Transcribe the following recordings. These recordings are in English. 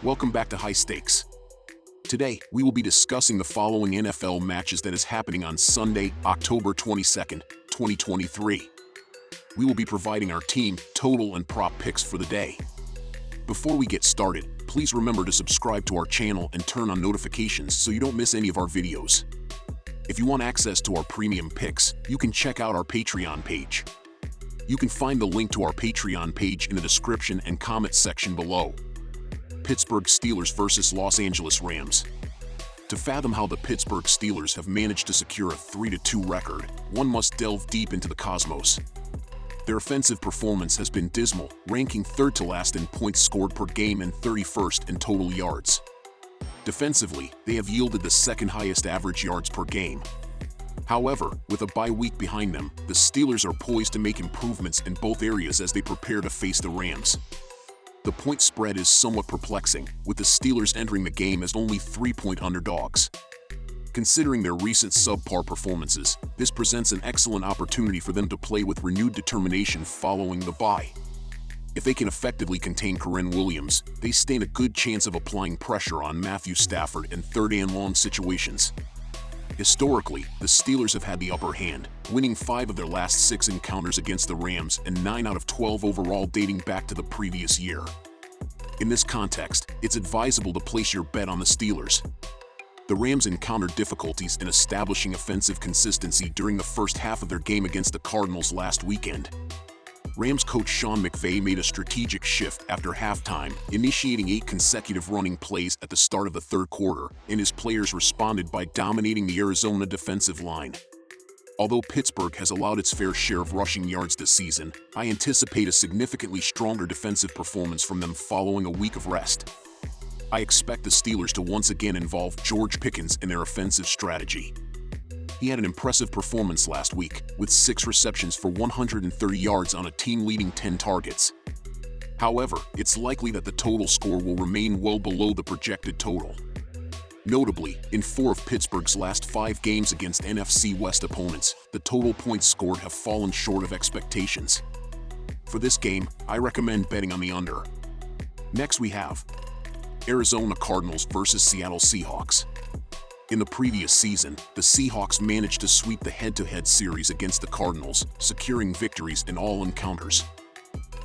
Welcome back to High Stakes. Today, we will be discussing the following NFL matches that is happening on Sunday, October 22nd, 2023. We will be providing our team, total, and prop picks for the day. Before we get started, please remember to subscribe to our channel and turn on notifications so you don't miss any of our videos. If you want access to our premium picks, you can check out our Patreon page. You can find the link to our Patreon page in the description and comment section below. Pittsburgh Steelers versus Los Angeles Rams. To fathom how the Pittsburgh Steelers have managed to secure a 3-2 record, one must delve deep into the cosmos. Their offensive performance has been dismal, ranking third to last in points scored per game and 31st in total yards. Defensively, they have yielded the second highest average yards per game. However, with a bye week behind them, the Steelers are poised to make improvements in both areas as they prepare to face the Rams. The point spread is somewhat perplexing, with the Steelers entering the game as only 3-point underdogs. Considering their recent subpar performances, this presents an excellent opportunity for them to play with renewed determination following the bye. If they can effectively contain Kyren Williams, they stand a good chance of applying pressure on Matthew Stafford in third-and-long situations. Historically, the Steelers have had the upper hand, winning 5 of their last 6 encounters against the Rams and 9 out of 12 overall dating back to the previous year. In this context, it's advisable to place your bet on the Steelers. The Rams encountered difficulties in establishing offensive consistency during the first half of their game against the Cardinals last weekend. Rams coach Sean McVay made a strategic shift after halftime, initiating 8 consecutive running plays at the start of the third quarter, and his players responded by dominating the Arizona defensive line. Although Pittsburgh has allowed its fair share of rushing yards this season, I anticipate a significantly stronger defensive performance from them following a week of rest. I expect the Steelers to once again involve George Pickens in their offensive strategy. He had an impressive performance last week, with 6 receptions for 130 yards on a team-leading 10 targets. However, it's likely that the total score will remain well below the projected total. Notably, in 4 of Pittsburgh's last 5 games against NFC West opponents, the total points scored have fallen short of expectations. For this game, I recommend betting on the under. Next we have Arizona Cardinals versus Seattle Seahawks. In the previous season, the Seahawks managed to sweep the head-to-head series against the Cardinals, securing victories in all encounters.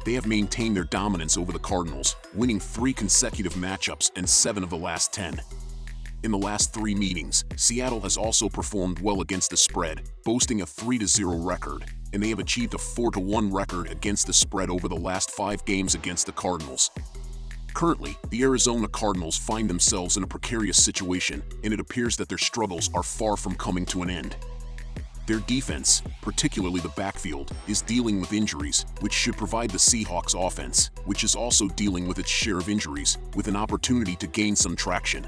They have maintained their dominance over the Cardinals, winning 3 consecutive matchups and 7 of the last 10. In the last 3 meetings, Seattle has also performed well against the spread, boasting a 3-0 record, and they have achieved a 4-1 record against the spread over the last 5 games against the Cardinals. Currently, the Arizona Cardinals find themselves in a precarious situation, and it appears that their struggles are far from coming to an end. Their defense, particularly the backfield, is dealing with injuries, which should provide the Seahawks offense, which is also dealing with its share of injuries, with an opportunity to gain some traction.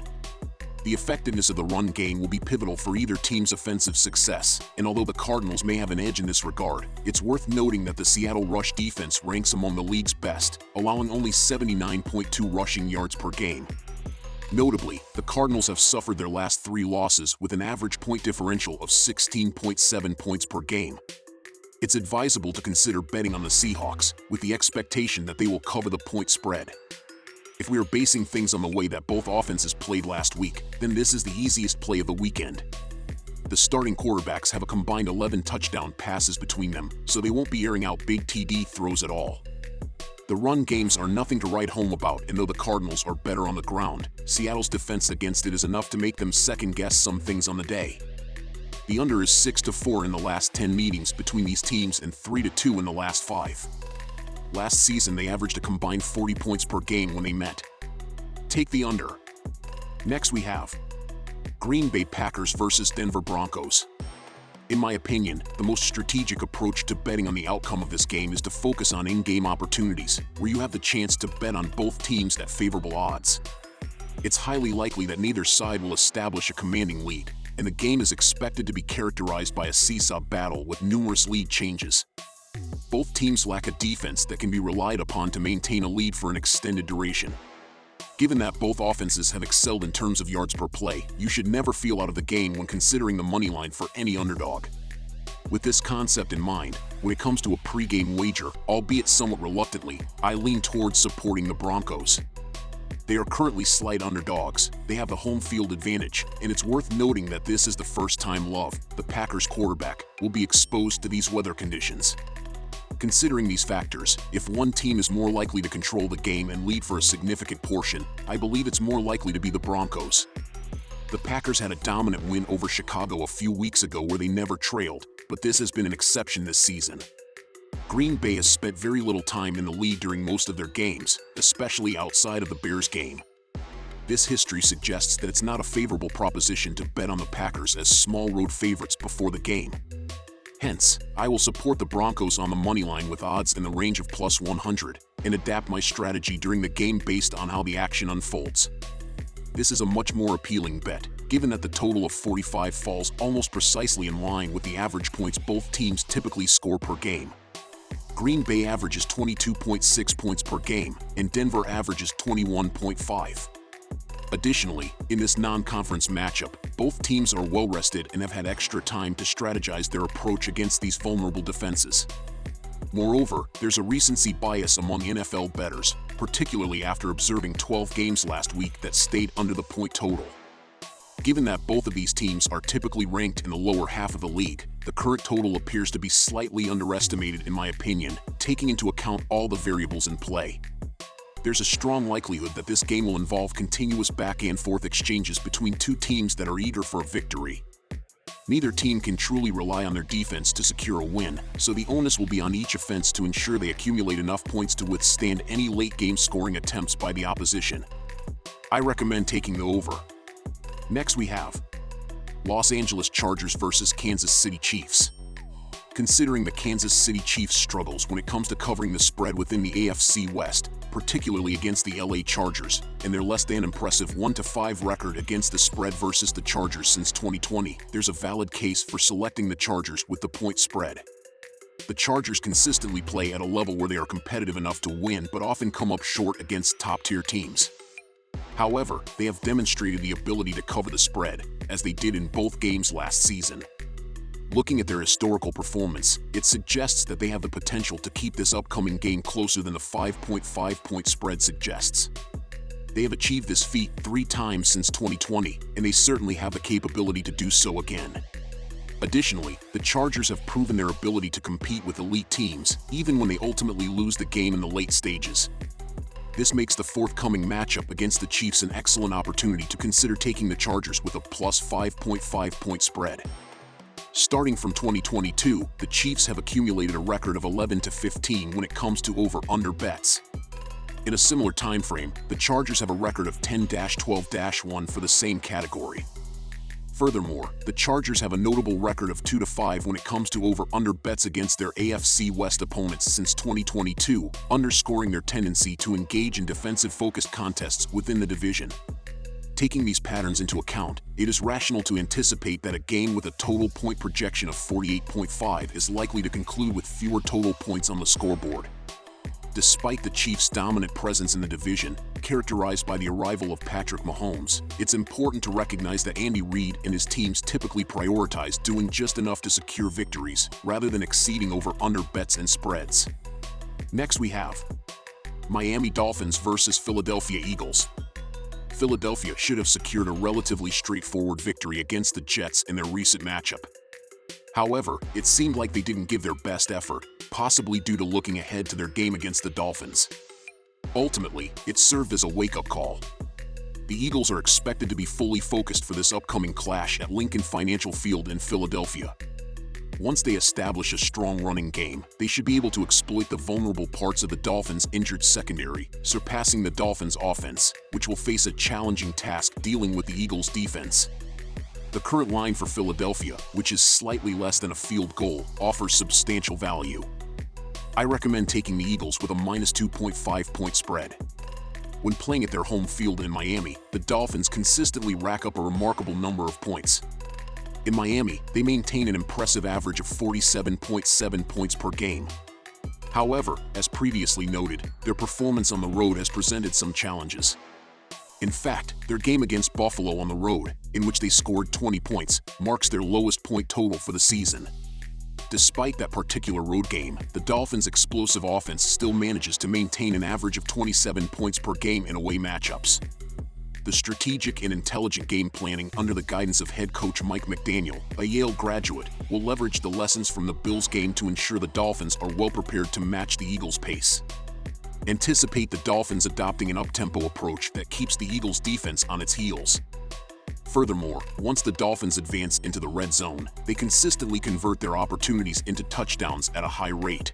The effectiveness of the run game will be pivotal for either team's offensive success, and although the Cardinals may have an edge in this regard, it's worth noting that the Seattle rush defense ranks among the league's best, allowing only 79.2 rushing yards per game. Notably, the Cardinals have suffered their last 3 losses with an average point differential of 16.7 points per game. It's advisable to consider betting on the Seahawks, with the expectation that they will cover the point spread. If we are basing things on the way that both offenses played last week, then this is the easiest play of the weekend. The starting quarterbacks have a combined 11 touchdown passes between them, so they won't be airing out big TD throws at all. The run games are nothing to write home about, and though the Cardinals are better on the ground, Seattle's defense against it is enough to make them second-guess some things on the day. The under is 6-4 in the last 10 meetings between these teams and 3-2 in the last 5. Last season, they averaged a combined 40 points per game when they met. Take the under. Next we have Green Bay Packers versus Denver Broncos. In my opinion, the most strategic approach to betting on the outcome of this game is to focus on in-game opportunities, where you have the chance to bet on both teams at favorable odds. It's highly likely that neither side will establish a commanding lead, and the game is expected to be characterized by a seesaw battle with numerous lead changes. Both teams lack a defense that can be relied upon to maintain a lead for an extended duration. Given that both offenses have excelled in terms of yards per play, you should never feel out of the game when considering the money line for any underdog. With this concept in mind, when it comes to a pre-game wager, albeit somewhat reluctantly, I lean towards supporting the Broncos. They are currently slight underdogs. They have the home field advantage, and it's worth noting that this is the first time Love, the Packers quarterback, will be exposed to these weather conditions. Considering these factors, if one team is more likely to control the game and lead for a significant portion, I believe it's more likely to be the Broncos. The Packers had a dominant win over Chicago a few weeks ago where they never trailed, but this has been an exception this season. Green Bay has spent very little time in the lead during most of their games, especially outside of the Bears game. This history suggests that it's not a favorable proposition to bet on the Packers as small road favorites before the game. Hence, I will support the Broncos on the money line with odds in the range of plus 100 and adapt my strategy during the game based on how the action unfolds. This is a much more appealing bet, given that the total of 45 falls almost precisely in line with the average points both teams typically score per game. Green Bay averages 22.6 points per game, and Denver averages 21.5. Additionally, in this non-conference matchup, both teams are well-rested and have had extra time to strategize their approach against these vulnerable defenses. Moreover, there's a recency bias among NFL bettors, particularly after observing 12 games last week that stayed under the point total. Given that both of these teams are typically ranked in the lower half of the league, the current total appears to be slightly underestimated in my opinion, taking into account all the variables in play. There's a strong likelihood that this game will involve continuous back-and-forth exchanges between two teams that are eager for a victory. Neither team can truly rely on their defense to secure a win, so the onus will be on each offense to ensure they accumulate enough points to withstand any late-game scoring attempts by the opposition. I recommend taking the over. Next we have Los Angeles Chargers versus Kansas City Chiefs. Considering the Kansas City Chiefs' struggles when it comes to covering the spread within the AFC West, particularly against the LA Chargers, and their less than impressive 1-5 record against the spread versus the Chargers since 2020, there's a valid case for selecting the Chargers with the point spread. The Chargers consistently play at a level where they are competitive enough to win but often come up short against top-tier teams. However, they have demonstrated the ability to cover the spread, as they did in both games last season. Looking at their historical performance, it suggests that they have the potential to keep this upcoming game closer than the 5.5-point spread suggests. They have achieved this feat 3 times since 2020, and they certainly have the capability to do so again. Additionally, the Chargers have proven their ability to compete with elite teams, even when they ultimately lose the game in the late stages. This makes the forthcoming matchup against the Chiefs an excellent opportunity to consider taking the Chargers with a plus 5.5-point spread. Starting from 2022, the Chiefs have accumulated a record of 11-15 when it comes to over-under bets. In a similar time frame, the Chargers have a record of 10-12-1 for the same category. Furthermore, the Chargers have a notable record of 2-5 when it comes to over-under bets against their AFC West opponents since 2022, underscoring their tendency to engage in defensive-focused contests within the division. Taking these patterns into account, it is rational to anticipate that a game with a total point projection of 48.5 is likely to conclude with fewer total points on the scoreboard. Despite the Chiefs' dominant presence in the division, characterized by the arrival of Patrick Mahomes, it's important to recognize that Andy Reid and his teams typically prioritize doing just enough to secure victories, rather than exceeding over-under bets and spreads. Next we have Miami Dolphins versus Philadelphia Eagles. Philadelphia should have secured a relatively straightforward victory against the Jets in their recent matchup. However, it seemed like they didn't give their best effort, possibly due to looking ahead to their game against the Dolphins. Ultimately, it served as a wake-up call. The Eagles are expected to be fully focused for this upcoming clash at Lincoln Financial Field in Philadelphia. Once they establish a strong running game, they should be able to exploit the vulnerable parts of the Dolphins' injured secondary, surpassing the Dolphins' offense, which will face a challenging task dealing with the Eagles' defense. The current line for Philadelphia, which is slightly less than a field goal, offers substantial value. I recommend taking the Eagles with a minus 2.5-point spread. When playing at their home field in Miami, the Dolphins consistently rack up a remarkable number of points. In Miami, they maintain an impressive average of 47.7 points per game. However, as previously noted, their performance on the road has presented some challenges. In fact, their game against Buffalo on the road, in which they scored 20 points, marks their lowest point total for the season. Despite that particular road game, the Dolphins' explosive offense still manages to maintain an average of 27 points per game in away matchups. The strategic and intelligent game planning under the guidance of head coach Mike McDaniel, a Yale graduate, will leverage the lessons from the Bills game to ensure the Dolphins are well prepared to match the Eagles' pace. Anticipate the Dolphins adopting an up-tempo approach that keeps the Eagles' defense on its heels. Furthermore, once the Dolphins advance into the red zone, they consistently convert their opportunities into touchdowns at a high rate.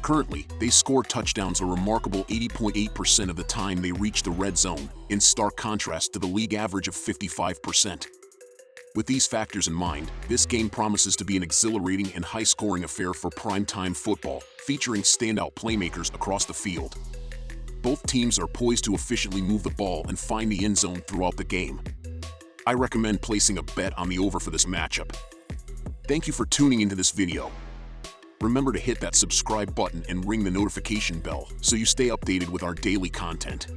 Currently, they score touchdowns a remarkable 80.8% of the time they reach the red zone, in stark contrast to the league average of 55%. With these factors in mind, this game promises to be an exhilarating and high-scoring affair for primetime football, featuring standout playmakers across the field. Both teams are poised to efficiently move the ball and find the end zone throughout the game. I recommend placing a bet on the over for this matchup. Thank you for tuning into this video. Remember to hit that subscribe button and ring the notification bell so you stay updated with our daily content.